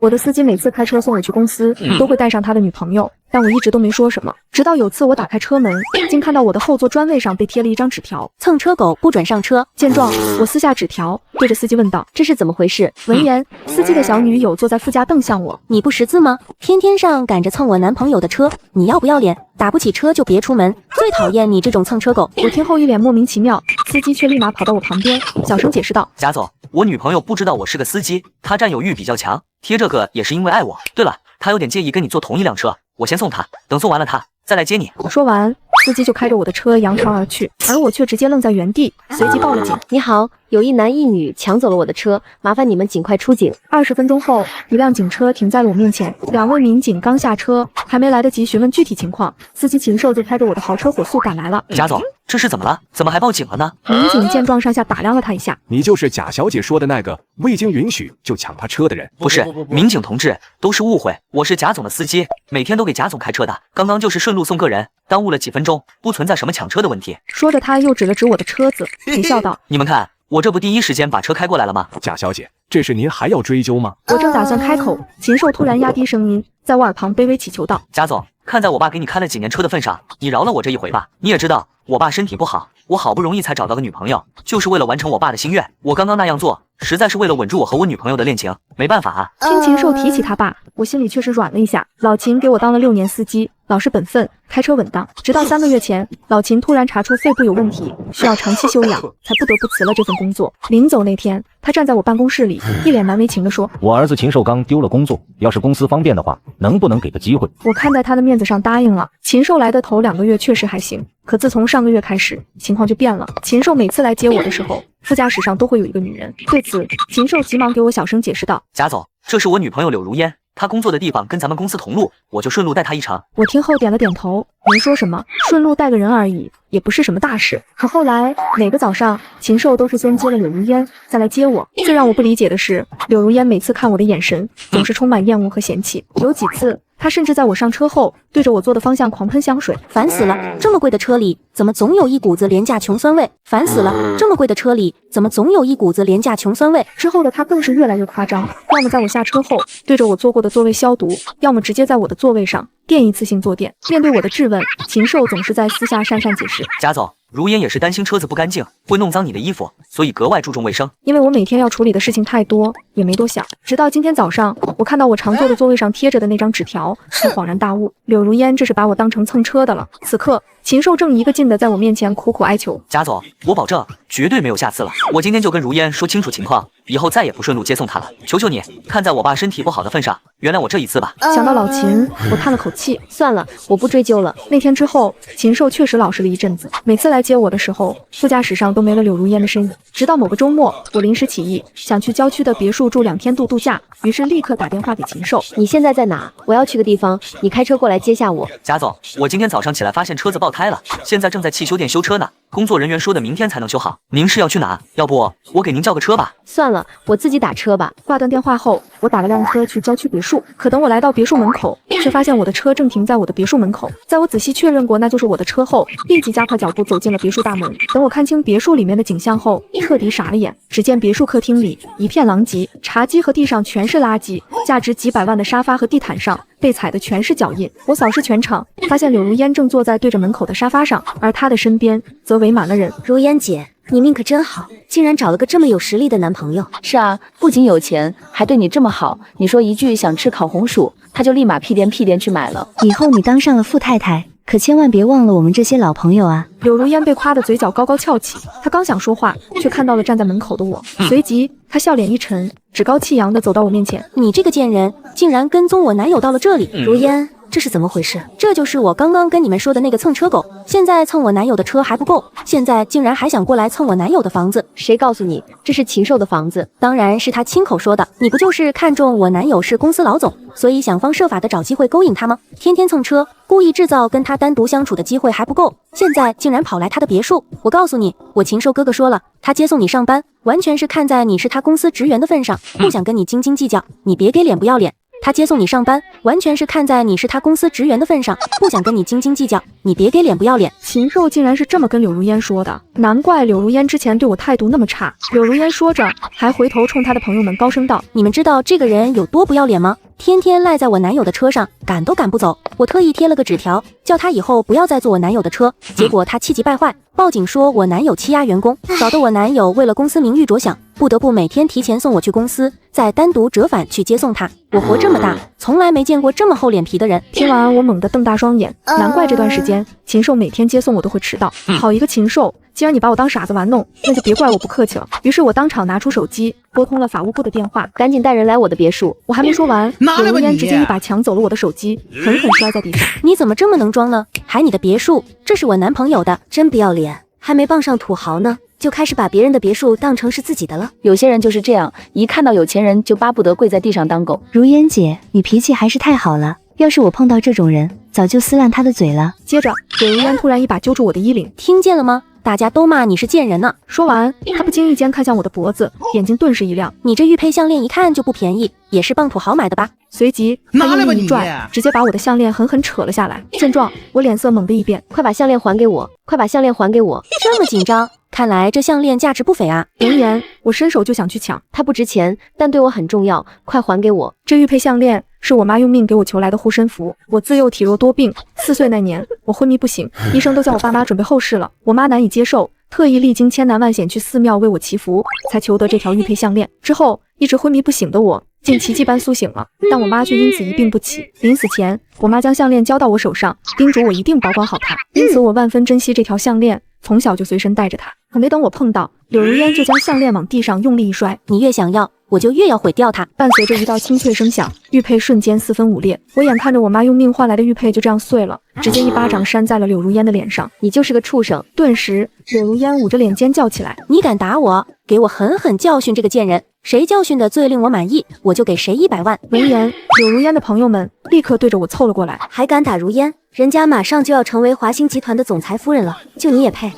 我的司机每次开车送我去公司，都会带上他的女朋友，但我一直都没说什么。直到有次我打开车门，竟看到我的后座专位上被贴了一张纸条：蹭车狗不准上车。见状，我撕下纸条，对着司机问道：“这是怎么回事？”闻言，司机的小女友坐在副驾瞪向我：“你不识字吗？天天上赶着蹭我男朋友的车，你要不要脸？打不起车就别出门，最讨厌你这种蹭车狗。”我听后一脸莫名其妙，司机却立马跑到我旁边，小声解释道：“贾总，我女朋友不知道我是个司机，她占有欲比较强，贴这个也是因为爱我。对了，她有点介意跟你坐同一辆车，我先送她，等送完了她再来接你。”说完，司机就开着我的车扬长而去，而我却直接愣在原地，随即报了警。你好，有一男一女抢走了我的车，麻烦你们尽快出警。20分钟后，一辆警车停在了我面前，2位民警刚下车，还没来得及询问具体情况，司机禽兽就开着我的豪车火速赶来了。贾总，这是怎么了？怎么还报警了呢？民警见状上下打量了他一下：“你就是贾小姐说的那个未经允许就抢她车的人？”“不是，民警同志，都是误会，我是贾总的司机，每天都给贾总开车的，刚刚就是顺路送个人，耽误了几分钟，不存在什么抢车的问题。”说着，他又指了指我的车子，陪笑道：“你们看，我这不第一时间把车开过来了吗？”“贾小姐，这事您还要追究吗？”我正打算开口，禽兽突然压低声音，在我耳旁卑微祈求道：“贾总，看在我爸给你开了几年车的份上，你饶了我这一回吧。你也知道，我爸身体不好，我好不容易才找到个女朋友，就是为了完成我爸的心愿。我刚刚那样做，实在是为了稳住我和我女朋友的恋情，没办法啊。”听禽兽提起他爸，我心里确实软了一下。老秦给我当了6年司机，老实本分，开车稳当。直到3个月前，老秦突然查出肺部有问题，需要长期休养，才不得不辞了这份工作。临走那天，他站在我办公室里，一脸难为情地说：“我儿子禽兽刚丢了工作，要是公司方便的话，能不能给个机会？”我看在他的面子上答应了。禽兽来的头2个月确实还行，可自从上个月开始，情况就变了。禽兽每次来接我的时候，副驾驶上都会有一个女人。对此，禽兽急忙给我小声解释道：“贾总，这是我女朋友柳如烟，她工作的地方跟咱们公司同路，我就顺路带她一程。”我听后点了点头，没说什么，顺路带个人而已，也不是什么大事。可后来每个早上，禽兽都是先接了柳如烟，再来接我。最让我不理解的是，柳如烟每次看我的眼神总是充满厌恶和嫌弃，有几次他甚至在我上车后，对着我坐的方向狂喷香水。烦死了，这么贵的车里，怎么总有一股子廉价穷酸味？烦死了，这么贵的车里，怎么总有一股子廉价穷酸味？之后的他更是越来越夸张，要么在我下车后对着我坐过的座位消毒，要么直接在我的座位上垫一次性坐垫。面对我的质问，禽兽总是在私下讪讪解释：“贾总，如烟也是担心车子不干净，会弄脏你的衣服，所以格外注重卫生。”因为我每天要处理的事情太多，也没多想。直到今天早上，我看到我常坐的座位上贴着的那张纸条，才恍然大悟，柳如烟这是把我当成蹭车的了。此刻，禽兽正一个劲的在我面前苦苦哀求：“贾总，我保证绝对没有下次了。我今天就跟如烟说清楚情况，以后再也不顺路接送她了。求求你，看在我爸身体不好的份上，原谅我这一次吧。”想到老秦，我叹了口气，算了，我不追究了。那天之后，禽兽确实老实了一阵子，每次来接我的时候，副驾驶上都没了柳如烟的身影。直到某个周末，我临时起意，想去郊区的别墅住2天度假，于是立刻打电话给禽兽：“你现在在哪？我要去个地方，你开车过来接下我。”“贾总，我今天早上起来发现车子爆胎了，现在正在汽修店修车呢，工作人员说的明天才能修好。您是要去哪？要不我给您叫个车吧？”“算了，我自己打车吧。”挂断电话后，我打了辆车去郊区别墅，可等我来到别墅门口，却发现我的车正停在我的别墅门口。在我仔细确认过那就是我的车后，立即加快脚步走进了别墅大门。等我看清别墅里面的景象后，彻底傻了眼。只见别墅客厅里一片狼藉，茶几和地上全是垃圾，价值几百万的沙发和地毯上被踩的全是脚印。我扫视全场，发现柳如烟正坐在对着门口的沙发上，而她的身边则围满了人。如烟姐，你命可真好，竟然找了个这么有实力的男朋友。是啊，不仅有钱，还对你这么好。你说一句想吃烤红薯，他就立马屁颠去买了。以后你当上了富太太，可千万别忘了我们这些老朋友啊。柳如烟被夸的嘴角高高翘起，她刚想说话，却看到了站在门口的我，随即她笑脸一沉，趾高气扬地走到我面前：“你这个贱人，竟然跟踪我男友到了这里！如烟，这是怎么回事？这就是我刚刚跟你们说的那个蹭车狗，现在蹭我男友的车还不够，现在竟然还想过来蹭我男友的房子。谁告诉你这是禽兽的房子？当然是他亲口说的。你不就是看中我男友是公司老总，所以想方设法的找机会勾引他吗？天天蹭车，故意制造跟他单独相处的机会还不够，现在竟然跑来他的别墅。我告诉你，我禽兽哥哥说了，他接送你上班，完全是看在你是他公司职员的份上，不想跟你斤斤计较。你别给脸不要脸。”他接送你上班，完全是看在你是他公司职员的份上，不想跟你斤斤计较。你别给脸不要脸。禽兽竟然是这么跟柳如烟说的，难怪柳如烟之前对我态度那么差。柳如烟说着，还回头冲她的朋友们高声道：“你们知道这个人有多不要脸吗？天天赖在我男友的车上，赶都赶不走。我特意贴了个纸条，叫他以后不要再坐我男友的车。结果他气急败坏，报警说我男友欺压员工，搞得我男友为了公司名誉着想，不得不每天提前送我去公司，再单独折返去接送他。我活这么大，从来没见过这么厚脸皮的人。”听完我猛地瞪大双眼，难怪这段时间禽兽每天接送我都会迟到。好一个禽兽！既然你把我当傻子玩弄，那就别怪我不客气了。于是我当场拿出手机，拨通了法务部的电话，赶紧带人来我的别墅。我还没说完，柳如烟直接一把抢走了我的手机，狠狠摔在地上。你怎么这么能装呢？还你的别墅，这是我男朋友的，真不要脸！还没傍上土豪呢，就开始把别人的别墅当成是自己的了。有些人就是这样，一看到有钱人就巴不得跪在地上当狗。如烟姐，你脾气还是太好了，要是我碰到这种人，早就撕烂他的嘴了。接着，柳如烟突然一把揪住我的衣领，听见了吗？大家都骂你是贱人呢。说完，她不经意间看向我的脖子，眼睛顿时一亮。你这玉佩项链一看就不便宜，也是帮土豪买的吧？随即，她用力一拽，直接把我的项链狠狠扯了下来。见状，我脸色猛地一变，快把项链还给我！快把项链还给我！这么紧张，看来这项链价值不菲啊！闻言，我伸手就想去抢。它不值钱，但对我很重要，快还给我！这玉佩项链是我妈用命给我求来的护身符。我自幼体弱多病，4岁那年我昏迷不醒，医生都叫我爸妈准备后事了，我妈难以接受，特意历经千难万险去寺庙为我祈福，才求得这条玉佩项链。之后一直昏迷不醒的我，竟奇迹般苏醒了，但我妈却因此一病不起。临死前，我妈将项链交到我手上，叮嘱我一定保管好它。因此我万分珍惜这条项链，从小就随身带着它。可没等我碰到，柳如烟就将项链往地上用力一摔。你越想要，我就越要毁掉它。伴随着一道清脆声响，玉佩瞬间4分5裂。我眼看着我妈用命换来的玉佩就这样碎了，直接一巴掌扇在了柳如烟的脸上。你就是个畜生！顿时，柳如烟捂着脸尖叫起来：“你敢打我，给我狠狠教训这个贱人！谁教训的最令我满意，我就给谁100万。”闻言，柳如烟的朋友们立刻对着我凑了过来。还敢打如烟？人家马上就要成为华兴集团的总裁夫人了，就你也配？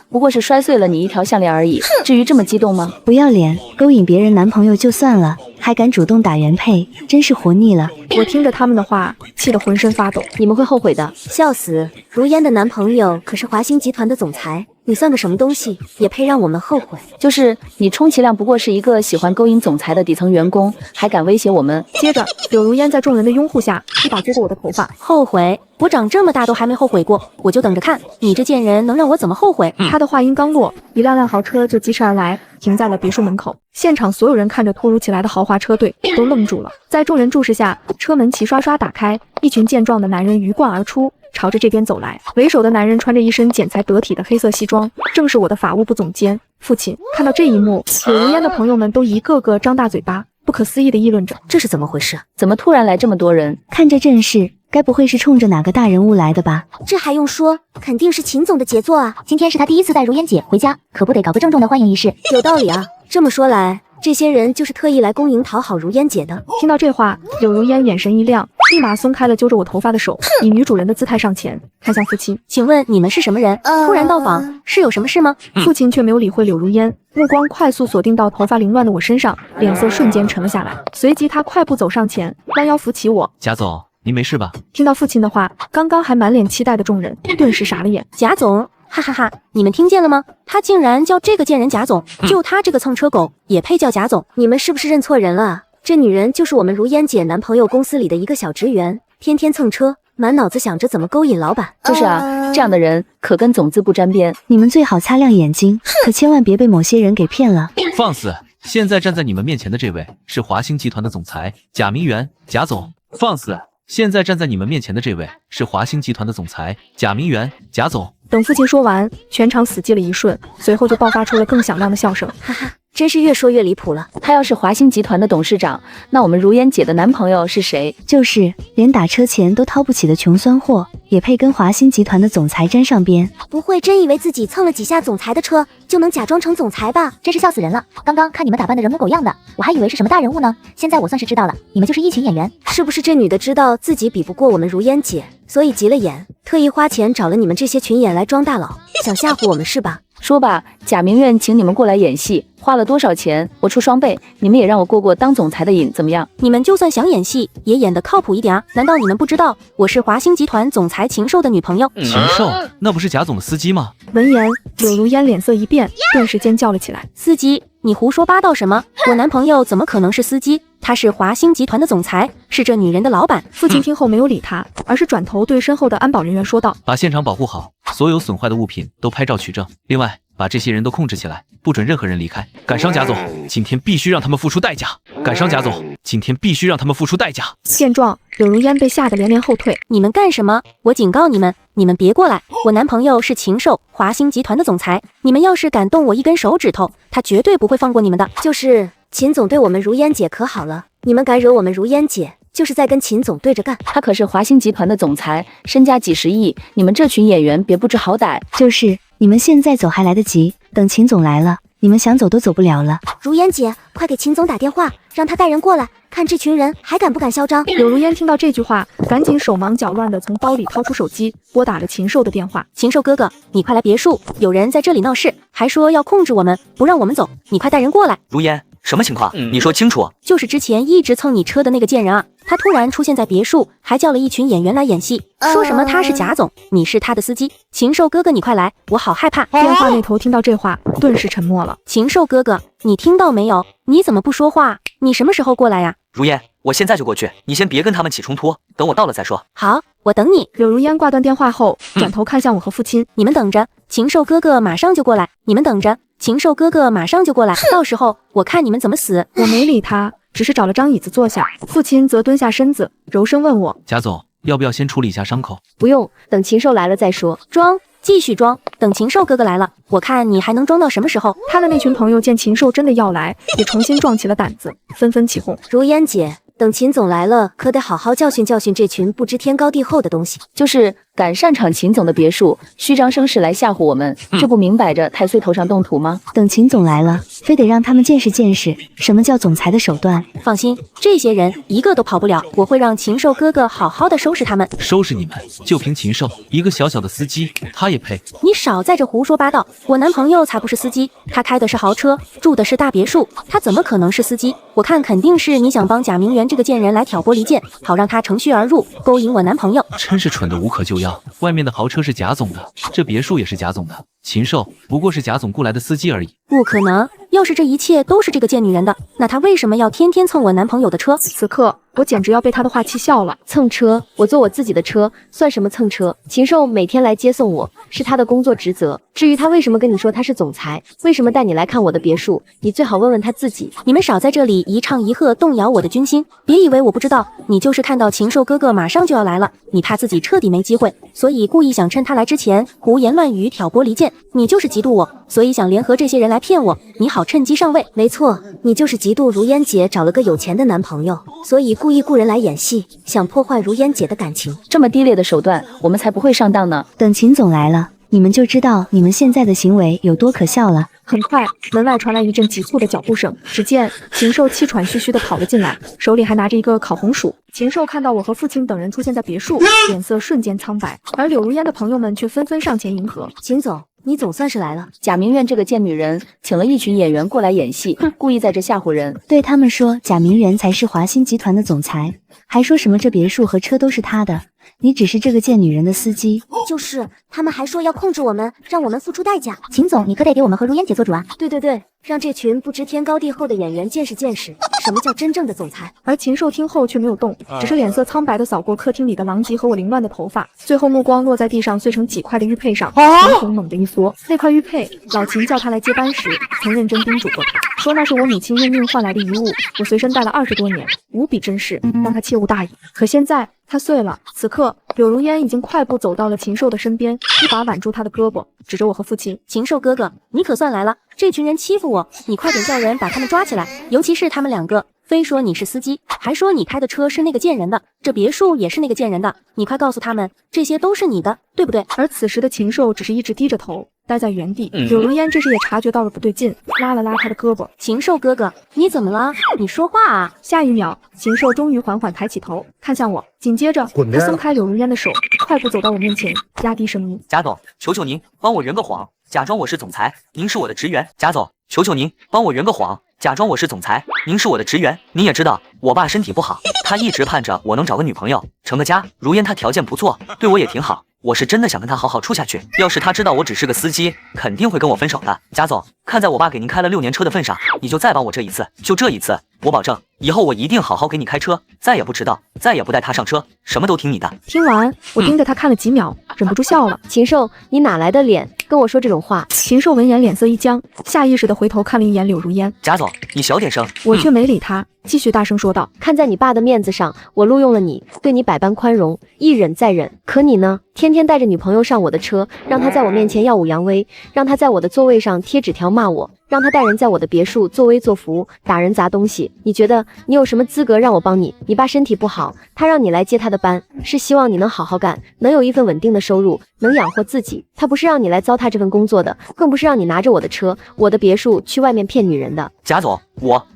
不过是摔碎了你一条项链而已，至于这么激动吗？不要脸，勾引别人男朋友就算了，还敢主动打原配，真是活腻了。我听着他们的话，气得浑身发抖。你们会后悔的。笑死！如烟的男朋友可是华兴集团的总裁，你算个什么东西，也配让我们后悔？就是你充其量不过是一个喜欢勾引总裁的底层员工，还敢威胁我们？接着，柳如烟在众人的拥护下，一把接过我的头发。后悔？我长这么大都还没后悔过，我就等着看你这贱人能让我怎么后悔。他的话音刚落，一辆辆豪车就疾驰而来，停在了别墅门口。现场所有人看着突如其来的豪华车队，都愣住了。在众人注视下，车门齐刷刷打开，一群健壮的男人鱼贯而出，朝着这边走来。为首的男人穿着一身剪裁得体的黑色西装，正是我的法务部总监父亲。看到这一幕，柳如烟的朋友们都一个个张大嘴巴，不可思议地议论着：“这是怎么回事？怎么突然来这么多人？看这阵势，该不会是冲着哪个大人物来的吧？”这还用说，肯定是秦总的杰作啊！今天是他第一次带如烟姐回家，可不得搞个郑重的欢迎仪式。有道理啊，这么说来，这些人就是特意来恭迎讨好如烟姐的。听到这话，柳如烟眼神一亮，立马松开了揪着我头发的手，以女主人的姿态上前，看向父亲：“请问你们是什么人？突然到访，是有什么事吗？”父亲却没有理会柳如烟，目光快速锁定到头发凌乱的我身上，脸色瞬间沉了下来。随即他快步走上前，弯腰扶起我：“贾总，您没事吧？”听到父亲的话，刚刚还满脸期待的众人顿时傻了眼。贾总，哈哈哈，你们听见了吗？他竟然叫这个贱人贾总，就他这个蹭车狗也配叫贾总？你们是不是认错人了啊？这女人就是我们如烟姐男朋友公司里的一个小职员，天天蹭车，满脑子想着怎么勾引老板。就是啊，这样的人可跟总字不沾边。你们最好擦亮眼睛，可千万别被某些人给骗了。放肆！现在站在你们面前的这位是华兴集团的总裁贾明媛，贾总。放肆！现在站在你们面前的这位是华兴集团的总裁贾明媛，贾总。等父亲说完，全场死寂了一瞬，随后就爆发出了更响亮的笑声。哈哈，真是越说越离谱了。他要是华兴集团的董事长，那我们如烟姐的男朋友是谁？就是连打车钱都掏不起的穷酸货，也配跟华兴集团的总裁沾上边？不会真以为自己蹭了几下总裁的车，就能假装成总裁吧？真是笑死人了！刚刚看你们打扮的人模狗样的，我还以为是什么大人物呢。现在我算是知道了，你们就是一群演员。是不是这女的知道自己比不过我们如烟姐，所以急了眼，特意花钱找了你们这些群演来装大佬，想吓唬我们是吧？说吧，贾明苑请你们过来演戏，花了多少钱？我出双倍，你们也让我过过当总裁的瘾，怎么样？你们就算想演戏，也演得靠谱一点啊！难道你们不知道我是华兴集团总裁禽兽的女朋友？禽兽，那不是贾总的司机吗？闻言，柳如烟脸色一变，顿时尖叫了起来。司机？你胡说八道什么？我男朋友怎么可能是司机？他是华兴集团的总裁，是这女人的老板。父亲听后没有理他，而是转头对身后的安保人员说道：“把现场保护好，所有损坏的物品都拍照取证。另外，把这些人都控制起来，不准任何人离开。敢伤贾总，今天必须让他们付出代价！敢伤贾总，今天必须让他们付出代价！”见状，柳如烟被吓得连连后退。你们干什么？我警告你们，你们别过来！我男朋友是禽兽，华兴集团的总裁。你们要是敢动我一根手指头，他绝对不会放过你们的。就是秦总对我们如烟姐可好了，你们敢惹我们如烟姐，就是在跟秦总对着干。他可是华兴集团的总裁，身家几十亿，你们这群演员别不知好歹。就是你们现在走还来得及，等秦总来了，你们想走都走不了了。如烟姐，快给秦总打电话，让他带人过来，看这群人还敢不敢嚣张。柳如烟听到这句话，赶紧手忙脚乱地从包里掏出手机，拨打了禽兽的电话。禽兽哥哥，你快来别墅，有人在这里闹事，还说要控制我们，不让我们走，你快带人过来。如烟，什么情况？你说清楚。就是之前一直蹭你车的那个贱人啊，他突然出现在别墅，还叫了一群演员来演戏，说什么他是贾总，你是他的司机。禽兽哥哥，你快来，我好害怕。电话那头听到这话，顿时沉默了。禽兽哥哥，你听到没有？你怎么不说话？你什么时候过来呀？如烟，我现在就过去，你先别跟他们起冲突，等我到了再说。好，我等你。柳如烟挂断电话后，转头看向我和父亲，你们等着，禽兽哥哥马上就过来。你们等着，禽兽哥哥马上就过来，到时候我看你们怎么死。我没理他，只是找了张椅子坐下。父亲则蹲下身子，柔声问我：贾总，要不要先处理一下伤口？不用，等禽兽来了再说。装，继续装，等禽兽哥哥来了，我看你还能装到什么时候。他的那群朋友见禽兽真的要来，也重新壮起了胆子，纷纷起哄。如烟姐，等秦总来了，可得好好教训教训这群不知天高地厚的东西。就是敢擅闯秦总的别墅，虚张声势来吓唬我们，这不明摆着太岁头上动土吗？等秦总来了，非得让他们见识见识什么叫总裁的手段。放心，这些人一个都跑不了，我会让禽兽哥哥好好的收拾他们。收拾你们？就凭禽兽一个小小的司机，他也配？你少在这胡说八道！我男朋友才不是司机，他开的是豪车，住的是大别墅，他怎么可能是司机？我看肯定是你想帮贾明媛这个贱人来挑拨离间，好让他乘虚而入，勾引我男朋友。真是蠢的无可救药。外面的豪车是贾总的，这别墅也是贾总的，禽兽不过是贾总雇来的司机而已。不可能，要是这一切都是这个贱女人的，那她为什么要天天蹭我男朋友的车？此刻我简直要被他的话气笑了。蹭车？我坐我自己的车，算什么蹭车？禽兽每天来接送我，是他的工作职责。至于他为什么跟你说他是总裁，为什么带你来看我的别墅，你最好问问他自己。你们少在这里一唱一和，动摇我的军心。别以为我不知道，你就是看到禽兽哥哥马上就要来了，你怕自己彻底没机会，所以故意想趁他来之前胡言乱语，挑拨离间。你就是嫉妒我，所以想联合这些人来骗我，你好趁机上位。没错，你就是嫉妒如烟姐找了个有钱的男朋友，所以故意雇人来演戏，想破坏如烟姐的感情。这么低劣的手段，我们才不会上当呢。等秦总来了，你们就知道你们现在的行为有多可笑了。很快，门外传来一阵急促的脚步声，只见禽兽气喘吁吁地跑了进来，手里还拿着一个烤红薯。禽兽看到我和父亲等人出现在别墅，脸色瞬间苍白，而柳如烟的朋友们却纷纷上前迎合。秦总，你总算是来了。贾明媛这个贱女人，请了一群演员过来演戏，故意在这吓唬人。对他们说贾明媛才是华兴集团的总裁，还说什么这别墅和车都是他的，你只是这个贱女人的司机。就是他们还说要控制我们，让我们付出代价。秦总，你可得给我们和如烟姐做主啊！对，让这群不知天高地厚的演员见识见识什么叫真正的总裁。而禽兽听后却没有动，只是脸色苍白地扫过客厅里的狼藉和我凌乱的头发，最后目光落在地上碎成几块的玉佩上，瞳孔猛地一缩。那块玉佩，老秦叫他来接班时曾认真叮嘱过他，说那是我母亲用命换来的遗物，我随身带了20多年，无比珍视，让他切勿大意。可现在它碎了。此刻，柳如烟已经快步走到了禽兽的身边，一把挽住他的胳膊，指着我和父亲：“禽兽哥哥，你可算来了！这群人欺负我，你快点叫人把他们抓起来，尤其是他们2个。”非说你是司机，还说你开的车是那个贱人的，这别墅也是那个贱人的，你快告诉他们，这些都是你的，对不对？而此时的禽兽只是一直低着头，待在原地。柳如烟这时也察觉到了不对劲，拉了拉他的胳膊。禽兽哥哥，你怎么了？你说话啊！下一秒，禽兽终于缓缓抬起头，看向我，紧接着他松开柳如烟的手，快步走到我面前，压低声音：“贾总，求求您帮我圆个谎，假装我是总裁，您是我的职员。贾总，求求您帮我圆个谎。”假装我是总裁，您是我的职员。您也知道，我爸身体不好，他一直盼着我能找个女朋友，成个家。如烟她条件不错，对我也挺好，我是真的想跟她好好处下去。要是她知道我只是个司机，肯定会跟我分手的。贾总，看在我爸给您开了6年车的份上，你就再帮我这一次，就这一次，我保证以后我一定好好给你开车，再也不迟到，再也不带他上车，什么都听你的。听完，我盯着他看了几秒，忍不住笑了。禽兽，你哪来的脸跟我说这种话？禽兽闻言脸色一僵，下意识地回头看了一眼柳如烟。贾总，你小点声。我却没理他，继续大声说道：“看在你爸的面子上，我录用了你，对你百般宽容，一忍再忍。可你呢，天天带着女朋友上我的车，让她在我面前耀武扬威，让她在我的座位上贴纸条骂我，让她带人在我的别墅作威作福，打人砸东西。你觉得你有什么资格让我帮你？你爸身体不好，他让你来接他的班，是希望你能好好干，能有一份稳定的收入，能养活自己。他不是让你来糟蹋这份工作的，更不是让你拿着我的车、我的别墅去外面骗女人的。贾总，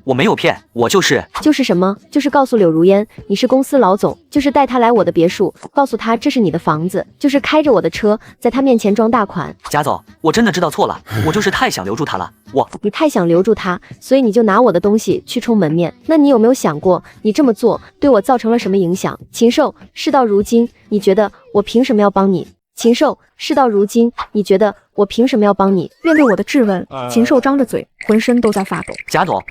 我没有骗，我就是什么？就是告诉柳如烟你是公司老总，就是带她来我的别墅，告诉她这是你的房子，就是开着我的车在她面前装大款。贾总，我真的知道错了，我就是太想留住她了。你太想留住她，所以你就拿我的东西去充门面。那你有没有想过，你这么做对我造成了什么影响？禽兽，事到如今，你觉得我凭什么要帮你？禽兽，事到如今，你觉得我凭什么要帮你？面对我的质问，禽兽张着嘴，浑身都在发抖。贾总，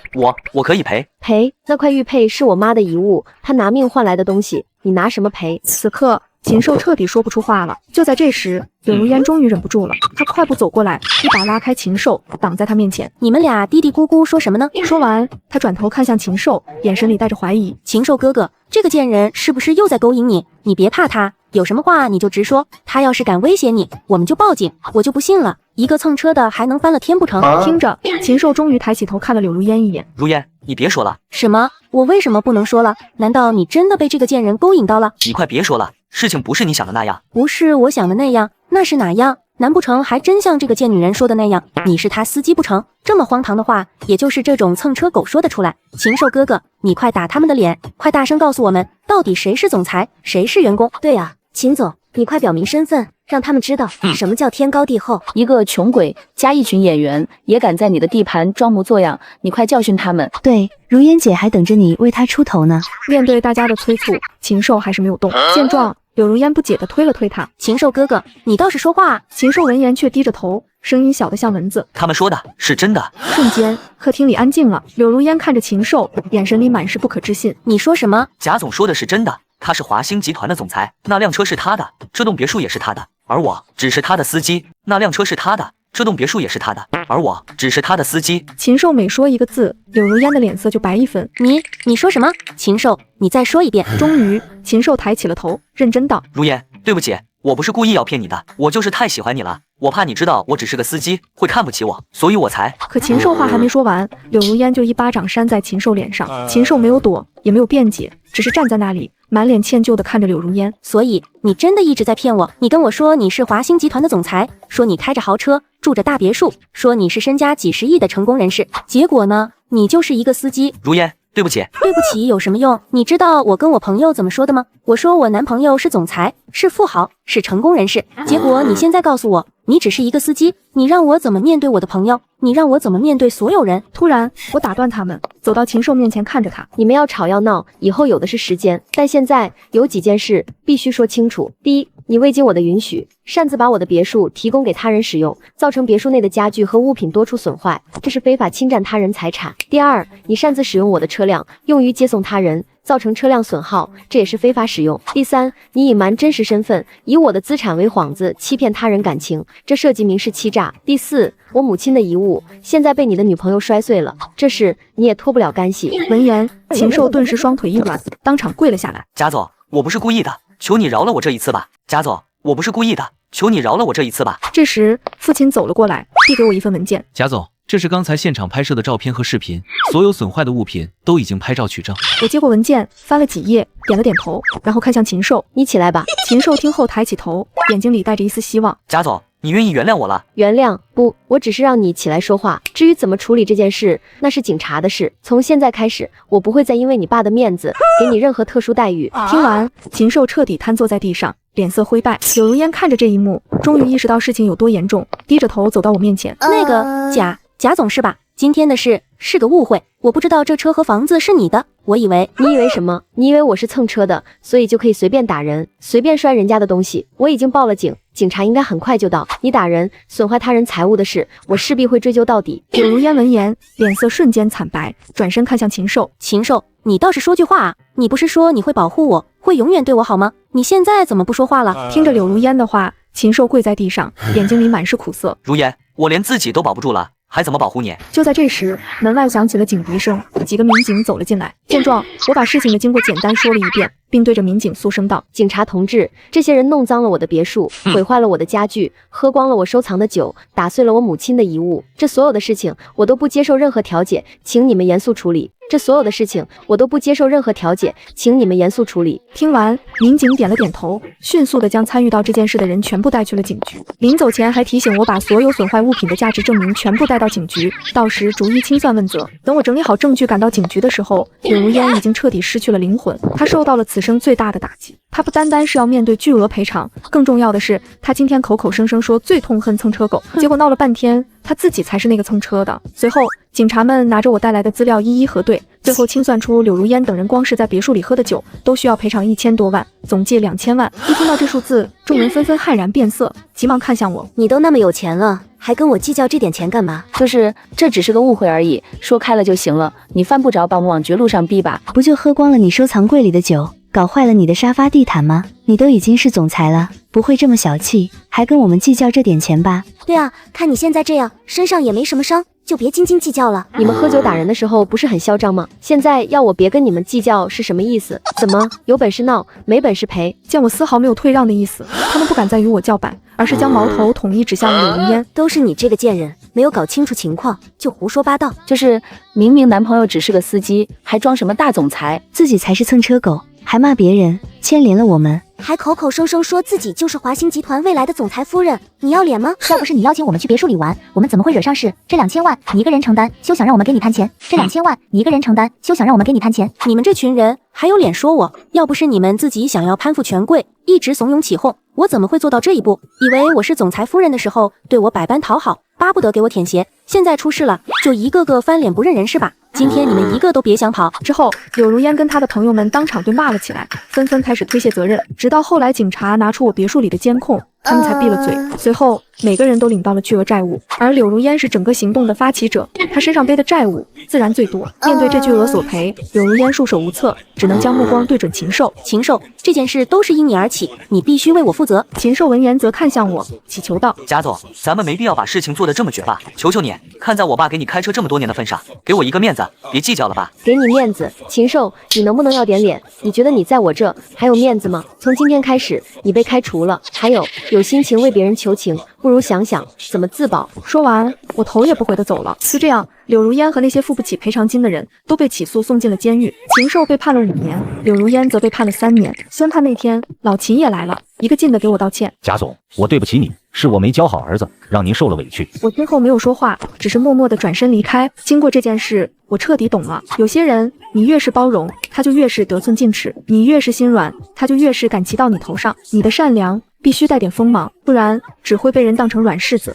我可以赔。赔？那块玉佩是我妈的遗物，她拿命换来的东西，你拿什么赔？此刻，禽兽彻底说不出话了。就在这时，柳如烟终于忍不住了，她快步走过来，一把拉开禽兽，挡在他面前。你们俩嘀嘀咕咕说什么呢？说完，她转头看向禽兽，眼神里带着怀疑。禽兽哥哥，这个贱人是不是又在勾引你？你别怕他。有什么话你就直说，他要是敢威胁你，我们就报警。我就不信了，一个蹭车的还能翻了天不成？听着，禽兽终于抬起头看了柳如烟一眼。如烟，你别说了。什么？我为什么不能说了？难道你真的被这个贱人勾引到了？你快别说了，事情不是你想的那样。不是我想的那样，那是哪样？难不成还真像这个贱女人说的那样，你是她司机不成？这么荒唐的话，也就是这种蹭车狗说得出来。禽兽哥哥，你快打他们的脸，快大声告诉我们，到底谁是总裁，谁是员工？对啊，秦总，你快表明身份，让他们知道什么叫天高地厚。一个穷鬼加一群演员，也敢在你的地盘装模作样，你快教训他们。对，如烟姐还等着你为她出头呢。面对大家的催促，禽兽还是没有动。见状，柳如烟不解地推了推他。禽兽哥哥，你倒是说话啊！禽兽闻言却低着头，声音小得像蚊子。他们说的是真的。瞬间，客厅里安静了。柳如烟看着禽兽，眼神里满是不可置信。你说什么？贾总说的是真的，他是华兴集团的总裁，那辆车是他的，这栋别墅也是他的，而我只是他的司机。那辆车是他的，这栋别墅也是他的，而我只是他的司机。禽兽每说一个字，柳如烟的脸色就白一分。你说什么？禽兽，你再说一遍。终于，禽兽抬起了头，认真道：如烟，对不起，我不是故意要骗你的，我就是太喜欢你了，我怕你知道我只是个司机，会看不起我，所以我才……可禽兽话还没说完，柳如烟就一巴掌扇在禽兽脸上。禽兽没有躲，也没有辩解，只是站在那里，满脸歉疚地看着柳如烟。所以你真的一直在骗我？你跟我说你是华兴集团的总裁，说你开着豪车，住着大别墅，说你是身家几十亿的成功人士，结果呢，你就是一个司机。如烟，对不起。对不起有什么用？你知道我跟我朋友怎么说的吗？我说我男朋友是总裁，是富豪，是成功人士。结果你现在告诉我，你只是一个司机，你让我怎么面对我的朋友？你让我怎么面对所有人？突然，我打断他们，走到禽兽面前，看着他。你们要吵要闹，以后有的是时间，但现在有几件事必须说清楚。第一，你未经我的允许，擅自把我的别墅提供给他人使用，造成别墅内的家具和物品多处损坏，这是非法侵占他人财产。第二，你擅自使用我的车辆，用于接送他人，造成车辆损耗，这也是非法使用。第三，你隐瞒真实身份，以我的资产为幌子，欺骗他人感情，这涉及民事欺诈。第四，我母亲的遗物现在被你的女朋友摔碎了，这事你也脱不了干系。闻言，禽兽顿时双腿一软，当场跪了下来。贾总，我不是故意的，求你饶了我这一次吧。贾总，我不是故意的，求你饶了我这一次吧。这时，父亲走了过来，递给我一份文件。贾总，这是刚才现场拍摄的照片和视频，所有损坏的物品都已经拍照取证。我接过文件，翻了几页，点了点头，然后看向禽兽：“你起来吧。”禽兽听后抬起头，眼睛里带着一丝希望。贾总，你愿意原谅我了？原谅？不，我只是让你起来说话。至于怎么处理这件事，那是警察的事。从现在开始，我不会再因为你爸的面子给你任何特殊待遇。听完，禽兽彻底瘫坐在地上，脸色灰败。柳如烟看着这一幕，终于意识到事情有多严重，低着头走到我面前。那个贾总是吧？今天的事是个误会，我不知道这车和房子是你的，我以为……你以为什么？你以为我是蹭车的，所以就可以随便打人，随便摔人家的东西？我已经报了警，警察应该很快就到。你打人、损坏他人财物的事，我势必会追究到底。柳如烟闻言，脸色瞬间惨白，转身看向禽兽。禽兽，你倒是说句话啊！你不是说你会保护我，会永远对我好吗？你现在怎么不说话了？听着柳如烟的话，禽兽跪在地上，眼睛里满是苦涩。如烟，我连自己都保不住了，还怎么保护你？就在这时，门外响起了警笛声，几个民警走了进来。见状，我把事情的经过简单说了一遍，并对着民警肃声道：“警察同志，这些人弄脏了我的别墅，毁坏了我的家具，喝光了我收藏的酒，打碎了我母亲的遗物。这所有的事情，我都不接受任何调解，请你们严肃处理。这所有的事情，我都不接受任何调解，请你们严肃处理。”听完，民警点了点头，迅速地将参与到这件事的人全部带去了警局。临走前还提醒我把所有损坏物品的价值证明全部带到警局，到时逐一清算问责。等我整理好证据赶到警局的时候，柳如烟已经彻底失去了灵魂，她受到了此生最大的打击。她不单单是要面对巨额赔偿，更重要的是，她今天口口声声说最痛恨蹭车狗，结果闹了半天，她自己才是那个蹭车的。随后，警察们拿着我带来的资料一一核对，最后清算出柳如烟等人光是在别墅里喝的酒都需要赔偿1000多万，总计2000万。一听到这数字，众人纷纷骇然变色，急忙看向我。你都那么有钱了，还跟我计较这点钱干嘛？就是这只是个误会而已，说开了就行了。你犯不着把我们往绝路上逼吧？不就喝光了你收藏柜里的酒，搞坏了你的沙发地毯吗？你都已经是总裁了，不会这么小气，还跟我们计较这点钱吧？对啊，看你现在这样，身上也没什么伤，就别斤斤计较了。你们喝酒打人的时候不是很嚣张吗？现在要我别跟你们计较是什么意思？怎么有本事闹，没本事赔？见我丝毫没有退让的意思，他们不敢再与我叫板，而是将矛头统一指向了柳如烟。都是你这个贱人，没有搞清楚情况就胡说八道。就是明明男朋友只是个司机，还装什么大总裁？自己才是蹭车狗，还骂别人，牵连了我们。还口口声声说自己就是华兴集团未来的总裁夫人，你要脸吗？要不是你邀请我们去别墅里玩，我们怎么会惹上事？这2000万你一个人承担，休想让我们给你摊钱。这2000万你一个人承担，休想让我们给你摊钱。你们这群人还有脸说我？要不是你们自己想要攀附权贵，一直怂恿起哄，我怎么会做到这一步？以为我是总裁夫人的时候，对我百般讨好，巴不得给我舔鞋。现在出事了，就一个个翻脸不认人是吧？今天你们一个都别想跑。之后，柳如烟跟她的朋友们当场对骂了起来，纷纷开始推卸责任，直到后来警察拿出我别墅里的监控，他们才闭了嘴。随后，每个人都领到了巨额债务，而柳如烟是整个行动的发起者，她身上背的债务自然最多。面对这巨额索赔，柳如烟束手无策，只能将目光对准禽兽。禽兽，这件事都是因你而起，你必须为我负责。禽兽闻言则看向我，祈求道：“贾总，咱们没必要把事情做得这么绝吧？求求你，看在我爸给你开车这么多年的份上，给我一个面子，别计较了吧。”给你面子？禽兽，你能不能要点脸？你觉得你在我这还有面子吗？从今天开始，你被开除了。还有心情为别人求情，不如想想怎么自保。说完，我头也不回地走了。就这样，柳如烟和那些付不起赔偿金的人都被起诉送进了监狱。禽兽被判了5年，柳如烟则被判了3年。宣判那天，老秦也来了，一个劲地给我道歉。贾总，我对不起你，是我没教好儿子，让您受了委屈。我听后没有说话，只是默默地转身离开。经过这件事，我彻底懂了，有些人你越是包容，他就越是得寸进尺；你越是心软，他就越是敢骑到你头上。你的善良必须带点锋芒，不然只会被人当成软柿子。